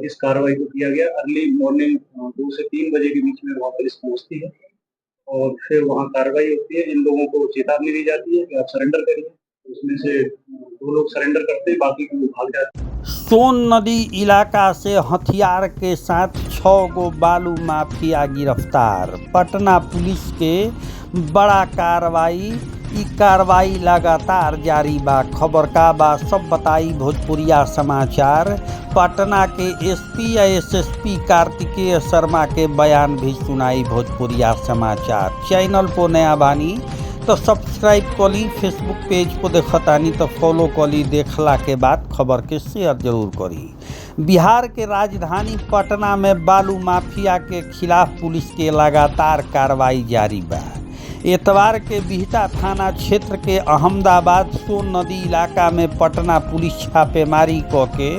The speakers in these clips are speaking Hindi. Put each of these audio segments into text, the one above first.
और इस कार्रवाई को किया गया। अर्ली मॉर्निंग 2 से 3 बजे के बीच में वहाँ पुलिस पहुँचती है और फिर वहाँ कार्रवाई होती है। इन लोगों को चेतावनी दी जाती है कि आप सरेंडर करिए। उसमें से 2 लोग सरेंडर करते हैं, बाकी के लोग भाग जाते हैं। सोन नदी इलाका से हथियार के साथ 6 गो बालू माफिया गिरफ्तार। पटना पुलिस के बड़ा कार्रवाई। ई कार्रवाई लगातार जारी बा। खबर का बा सब बताई भोजपुरिया समाचार। पटना के एसपी या एसएसपी कार्तिकेय शर्मा के बयान भी सुनाई भोजपुरिया समाचार। चैनल को नया बानी तो सब्सक्राइब करी, फेसबुक पेज को देखतानी तो फॉलो करी। देखला के बाद खबर के शेयर जरूर करी। बिहार के राजधानी पटना में बालू माफिया के खिलाफ पुलिस के लगातार कार्रवाई जारी बा। एतवार के बिहटा थाना क्षेत्र के अहमदाबाद सोन नदी इलाका में पटना पुलिस छापेमारी क के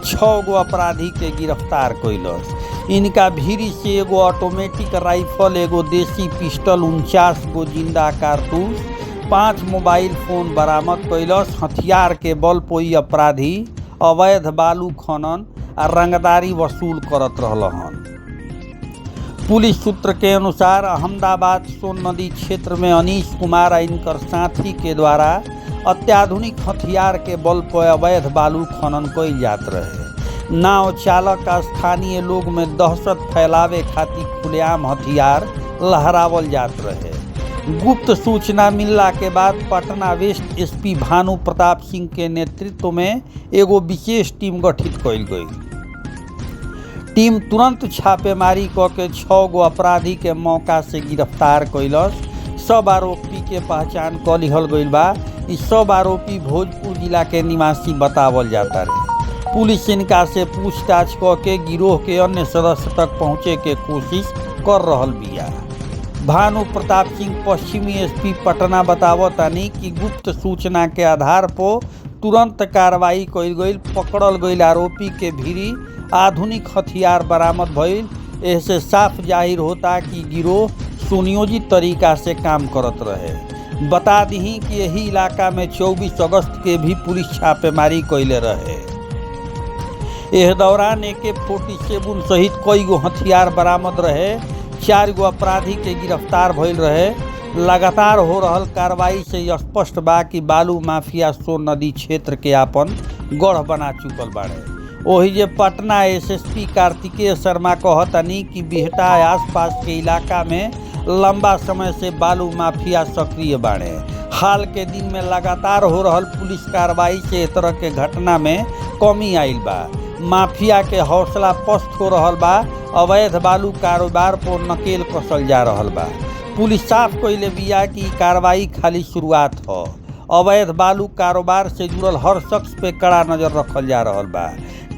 6 गो अपराधी के गिरफ्तार कैलस। इनका भीरी से एगो ऑटोमेटिक राइफल, एगो देसी पिस्टल, 49 गो जिंदा कारतूस, 5 मोबाइल फोन बरामद कैलस। हथियार के बल पर अपराधी अवैध बालू खनन आ रंगदारी वसूल करत रहलन। पुलिस सूत्र के अनुसार अहमदाबाद सोन नदी क्षेत्र में अनीश कुमार और इनकर साथी के द्वारा अत्याधुनिक हथियार के बल पर अवैध बालू खनन कइल जात रहे। नाव चालक आ स्थानीय लोग में दहशत फैलावे खातिर खुलेआम हथियार लहरावल जात रहे। गुप्त सूचना मिलला के बाद पटना वेस्ट एसपी भानु प्रताप सिंह के नेतृत्व में एगो विशेष टीम गठित कइल गई। टीम तुरंत छापेमारी क के 6 गो अपराधी के मौका से गिरफ्तार कैलस। सब आरोपी के पहचान क लिहल गइल बा। इ सब आरोपी भोजपुर जिला के निवासी बतावल जाता रहे। पुलिस इनका से पूछताछ क के गिरोह के अन्य सदस्य तक पहुँचे के कोशिश कर रहल बिया। भानु प्रताप सिंह पश्चिमी एसपी पटना बतावतानी कि गुप्त सूचना के आधार पर तुरंत कार्रवाई कइल गइल। पकड़ल गइल आरोपी के भीरी आधुनिक हथियार बरामद भइल। ऐसे साफ जाहिर होता कि गिरोह सुनियोजित तरीका से काम करत रहे। बता दी कि यही इलाका में 24 अगस्त के भी पुलिस छापेमारी कैले रहे। एह दौरान AK-47 सहित कई गो हथियार बरामद रहे। 4 गो अपराधी के गिरफ्तार भइल रहे। लगातार हो रहल कार्रवाई से स्पष्ट बा कि बालू माफिया सोन नदी क्षेत्र के आपन गढ़ बना चुकल बाड़े। ओही जे पटना एसएसपी कार्तिकेय शर्मा कहतनी कि बिहटा आसपास के इलाका में लंबा समय से बालू माफिया सक्रिय बाड़े। हाल के दिन में लगातार हो रहल पुलिस कार्रवाई से इस तरह के घटना में कमी आइल बा। माफिया के हौसला पस्त हो रहल बा। अवैध बालू कारोबार पर नकेल कसल जा रहल बा। पुलिस साफ कइले बिया कि कार्रवाई खाली शुरुआत ह। अवैध बालू कारोबार से जुड़ल हर शख्स पे कड़ा नजर रखल जा रहल बा।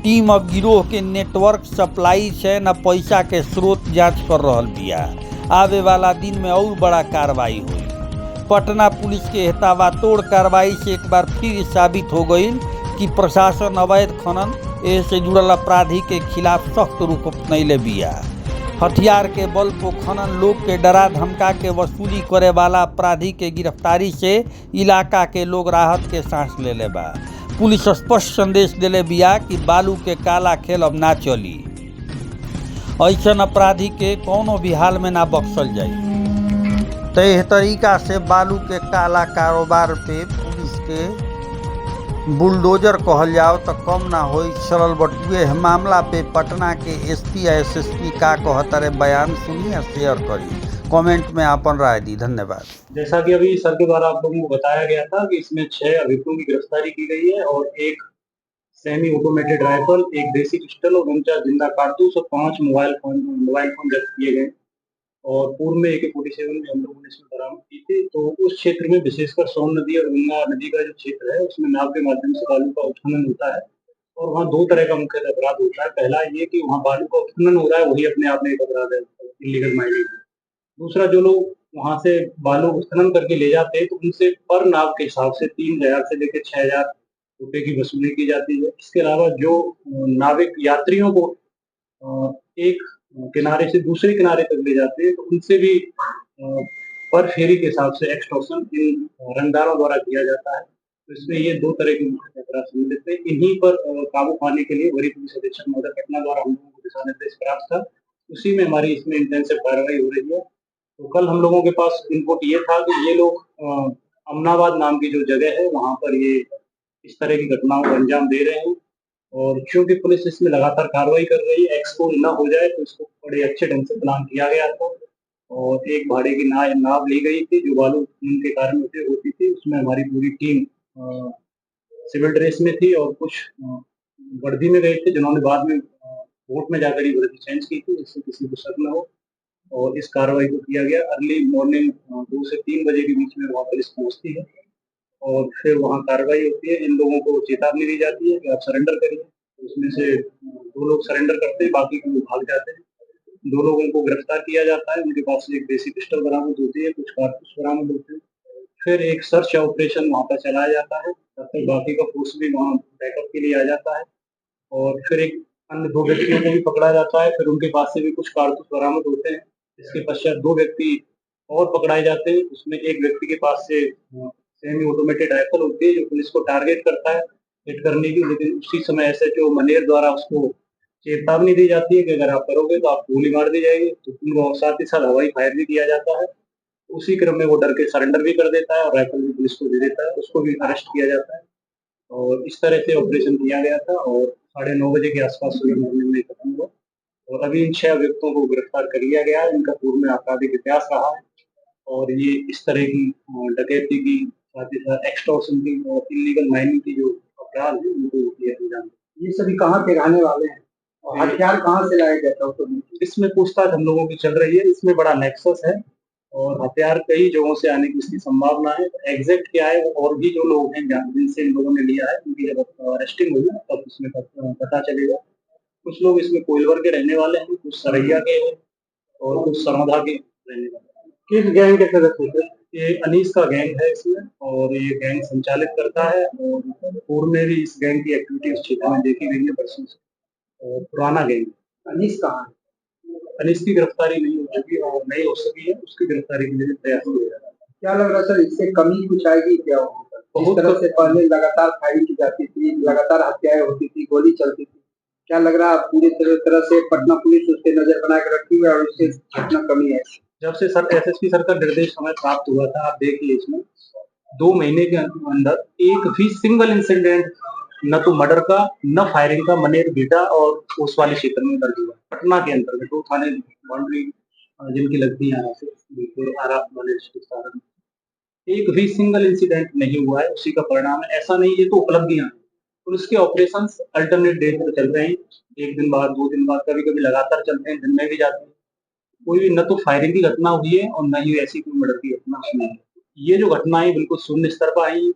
टीम अब गिरोह के नेटवर्क, सप्लाई चेन, पैसा के स्रोत जांच कर रहल बिया। आवे वाला दिन में और बड़ा कार्रवाई हुई। पटना पुलिस के तोड़ कार्रवाई से एक बार फिर साबित हो गई कि प्रशासन अवैध खनन से जुड़ल अपराधी के खिलाफ सख्त रुख अपनैले बिया। हथियार के बल पर खनन, लोग के डरा धमका के वसूली करे वाला अपराधी के गिरफ्तारी से इलाका के लोग राहत के सांस लेले बा। पुलिस स्पष्ट संदेश दिले बिया कि बालू के काला खेल अब ना चली। ऐसन अपराधी के कौनो भी हाल में ना बख्शल जाई। तो एह तरीका से बालू के काला कारोबार पे पुलिस के बुलडोजर कहल जाओ तो कम ना होई चलल बटुए। मामला पे पटना के एसपी या एसएसपी का कहतरे बयान सुनी या शेयर करी। कमेंट में अपन राय दी। धन्यवाद। जैसा कि अभी सर के द्वारा आप लोगों को बताया गया था कि इसमें 6 अभियुक्तों की गिरफ्तारी की गई है और 1 सेमी ऑटोमेटेड राइफल, 1 देसी पिस्टल और 49 जिंदा कारतूस और 5 मोबाइल फोन जब्त किए गए। और पूर्व में AK-47 भी हम लोगों ने इसमें बरामद की थी। तो उस क्षेत्र में विशेषकर सोन नदी और गंगा नदी का जो क्षेत्र है उसमें नाव के माध्यम से बालू का उत्खनन होता है और वहाँ 2 तरह का मुख्य अपराध होता है। पहला ये कि वहाँ बालू का उत्खनन हो रहा है, वही अपने आप में एक अपराध है, इलीगल माइनिंग। दूसरा, जो लोग वहाँ से बालू उत्खनन करके ले जाते हैं तो उनसे पर नाव के हिसाब से 3000 से लेकर 6000 रुपए की वसूली की जाती है। इसके अलावा जो नाविक यात्रियों को एक किनारे से दूसरे किनारे तक ले जाते हैं तो उनसे भी पर फेरी के हिसाब से एक्सटॉर्शन इन रंगदारों द्वारा किया जाता है। तो इसमें ये 2 तरह के मुख्य अपराध सम्मिलित थे। इन्हीं पर काबू पाने के लिए वरीय पुलिस अधीक्षक महोदय पटना द्वारा हम लोगों को दिशा निर्देश प्राप्त था। उसी में हमारी इसमें इंटेंसिव कार्रवाई हो रही है। तो कल हम लोगों के पास इनपुट ये था कि ये लोग अमनाबाद नाम की जो जगह है, वहाँ पर ये इस तरह की घटनाओं को अंजाम दे रहे हैं और चूँकि पुलिस इसमें लगातार कार्रवाई कर रही है, एक्सपोज़ ना हो जाए, तो इसको बड़े अच्छे ढंग से प्लान किया गया था और एक भाड़े की नाव ली गई थी, जो बालू खनन के कारण उपयोग होती थी। उसमें हमारी पूरी टीम सिविल ड्रेस में थी और कुछ वर्दी में गए थे, जिन्होंने बाद में कोर्ट में जाकर ये वर्दी चेंज की थी, जिससे किसी को शक न हो और इस कार्रवाई को किया गया। अर्ली मॉर्निंग 2 से 3 बजे के बीच में वहाँ पुलिस पहुँचती है और फिर वहाँ कार्रवाई होती है। इन लोगों को चेतावनी दी जाती है कि आप सरेंडर करिए। उसमें से 2 लोग सरेंडर करते हैं, बाकी के लोग भाग जाते हैं। 2 लोगों को गिरफ्तार किया जाता है, उनके पास से एक देसी पिस्टल बरामद होती है, कुछ कारतूस बरामद होते हैं। फिर एक सर्च ऑपरेशन वहाँ पर चलाया जाता है, तब तक बाकी का फोर्स भी वहाँ बैकअप के लिए आ जाता है और फिर एक अन्य 2 व्यक्तियों को भी पकड़ा जाता है, फिर उनके पास से भी कुछ कारतूस बरामद होते हैं। इसके पश्चात 2 व्यक्ति और पकड़ाए जाते हैं, उसमें एक व्यक्ति के पास से सेमी ऑटोमेटेड राइफल होती है, जो पुलिस को टारगेट करता है हिट करने की, लेकिन उसी समय एसएचओ मनेर द्वारा उसको चेतावनी दी जाती है कि अगर आप करोगे तो आपको गोली मार दी जाएगी। तो उनको साथ ही साथ हवाई फायर भी किया जाता है। उसी क्रम में वो डर के सरेंडर भी कर देता है और राइफल भी पुलिस को दे देता है, उसको भी अरेस्ट किया जाता है और इस तरह से ऑपरेशन किया गया था और 9:30 बजे के आसपास सुबह मॉर्निंग में खत्म हुआ और अभी इन 6 अभियुक्तों को गिरफ्तार कर लिया गया है। इनका पूर्व में आपराधिक इतिहास रहा है और ये इस तरह की डकैती की, साथ ही साथ एक्सटॉर्शन की और इल्लीगल माइनिंग की जो अपराध है, उनको ये अंजाम। ये सभी कहाँ के रहने वाले हैं और हथियार कहाँ से लाया गया था? इसमें पूछताछ हम लोगों की चल रही है, इसमें बड़ा नेक्सस है और हथियार कई जगहों से आने की इसकी संभावना है। एग्जैक्ट क्या है, और भी जो लोग हैं जिनसे इन लोगों ने लिया है, उनकी जब अरेस्टिंग होगी तब उसमें पता चलेगा। कुछ लोग इसमें कोइलवर के रहने वाले हैं, कुछ सरैया के हैं और कुछ सरमधा के रहने वाले हैं। किस गैंग के सदस्य थे? ये अनीस का गैंग है इसमें और ये गैंग संचालित करता है और पूर्व में भी इस गैंग की एक्टिविटी इस क्षेत्र में देखी गई है बरसों से और पुराना गैंग। अनीस कहाँ है? अनीस की गिरफ्तारी नहीं हो चुकी और नहीं हो सकी है, उसकी गिरफ्तारी के लिए प्रयास किया जा रहा है। क्या लग रहा है सर, इससे कमी कुछ आएगी क्या? जिस तरह से पहले लगातार फायरिंग की जाती थी, लगातार हत्याएं होती थी, गोली चलती थी, क्या लग रहा है पूरी तरह से पटना पुलिस उस पर नजर बना के रखी हुई है और इससे कितना कमी है? जब से सर एसएसपी सर का निर्देश हमें प्राप्त हुआ था, आप देखिए इसमें 2 महीने के अंदर एक भी सिंगल इंसिडेंट न तो मर्डर का न फायरिंग का मनेर बेटा और ओसवाली क्षेत्र में दर्ज हुआ। पटना के अंतर्गत 2 थाने बाउंड्री जिनकी लगती है यहाँ से बिल्कुल आरा वाले डिस्ट्रिक्ट सारण, एक भी सिंगल इंसिडेंट नहीं हुआ है। उसी का परिणाम है। ऐसा नहीं, ये तो उपलब्धियां हैं। पुलिस के ऑपरेशंस अल्टरनेट डेज पर चल रहे हैं, 1 दिन बाद 2 दिन बाद, कभी-कभी लगातार चलते हैं, दिन में भी जाते हैं। कोई भी न तो फायरिंग की घटना हुई है और न ही ऐसी कोई मर्डर की घटना हुई है। ये जो घटनाएं बिल्कुल शून्य स्तर पर आई।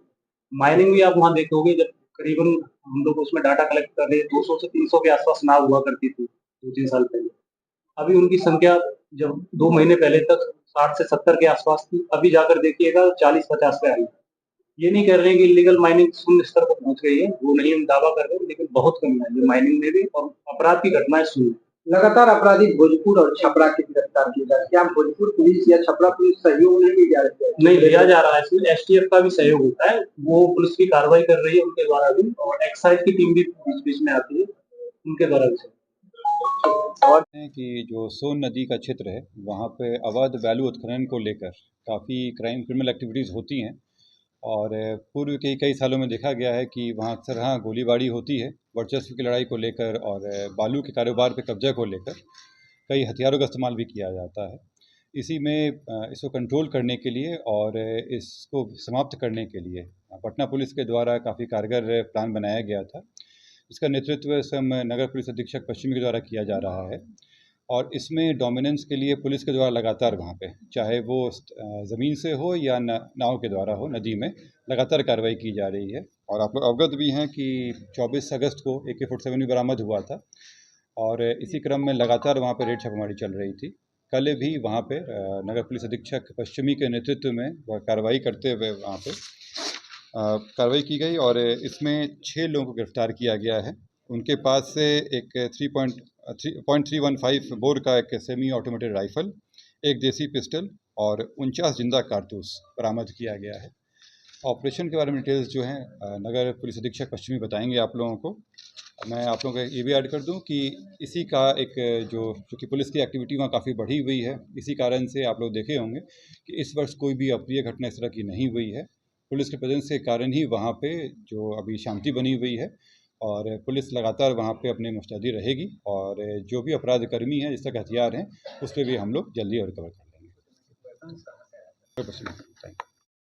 माइनिंग भी आप वहाँ देखोगे, जब करीबन हम लोग उसमें डाटा कलेक्ट कर रहे हैं, 200 से 300 के आसपास नाव हुआ करती थी 2-3 साल पहले। अभी उनकी संख्या जब 2 महीने पहले तक 60 से 70 के आसपास थी, अभी जाकर देखिएगा 40-50 पे आई। ये नहीं कह रहे हैं कि इलीगल माइनिंग शून्य स्तर पर पहुंच गई है, वो नहीं हम दावा कर रहे हैं, लेकिन बहुत कम है ये माइनिंग में भी और अपराध की घटनाएं शून्य। लगातार अपराधी भोजपुर और छपरा की गिरफ्तार किए जा रहे हैं। क्या भोजपुर पुलिस या छपरा पुलिस सहयोग नहीं लिया जा रहा है? नहीं लिया जा रहा है, इसमें एसटीएफ का भी सहयोग होता है, वो पुलिस की कार्रवाई कर रही है उनके द्वारा भी और एक्साइज की टीम भी बीच-बीच में आती है, उनके द्वारा भी। और कि जो सोन नदी का क्षेत्र है, वहाँ पे अवैध बालू उत्खनन को लेकर काफ़ी क्रिमिनल एक्टिविटीज़ होती हैं और पूर्व के कई सालों में देखा गया है कि वहाँ अक्सर गोलीबारी होती है वर्चस्व की लड़ाई को लेकर और बालू के कारोबार पे कब्जा को लेकर कई हथियारों का इस्तेमाल भी किया जाता है। इसी में इसको कंट्रोल करने के लिए और इसको समाप्त करने के लिए पटना पुलिस के द्वारा काफ़ी कारगर प्लान बनाया गया था। इसका नेतृत्व इस समय नगर पुलिस अधीक्षक पश्चिमी के द्वारा किया जा रहा है और इसमें डोमिनेंस के लिए पुलिस के द्वारा लगातार वहाँ पे, चाहे वो ज़मीन से हो या नाव के द्वारा हो, नदी में लगातार कार्रवाई की जा रही है। और आप लोग अवगत भी हैं कि 24 अगस्त को AK-47 भी बरामद हुआ था और इसी क्रम में लगातार वहाँ पे रेड छापेमारी चल रही थी। कल भी वहाँ पे नगर पुलिस अधीक्षक पश्चिमी के नेतृत्व में कार्रवाई करते हुए वहाँ पे कार्रवाई की गई और इसमें 6 लोगों को गिरफ्तार किया गया है। उनके पास से एक 3.315 बोर का एक सेमी ऑटोमेटेड राइफल, एक देसी पिस्टल और 49 जिंदा कारतूस बरामद किया गया है। ऑपरेशन के बारे में डिटेल्स जो हैं नगर पुलिस अधीक्षक पश्चिमी बताएंगे आप लोगों को। मैं आप लोगों को ये भी ऐड कर दूं कि इसी का एक जो कि पुलिस की एक्टिविटी वहाँ काफ़ी बढ़ी हुई है, इसी कारण से आप लोग देखे होंगे कि इस वर्ष कोई भी अप्रिय घटना इस तरह की नहीं हुई है। पुलिस के प्रेजेंस के कारण ही वहाँ पे जो अभी शांति बनी हुई है और पुलिस लगातार वहाँ पे अपनी मुस्तैदी रहेगी और जो भी अपराध कर्मी हैं, जिस तरह के हथियार हैं, उस पर भी हम लोग जल्दी रिकवर कर लेंगे।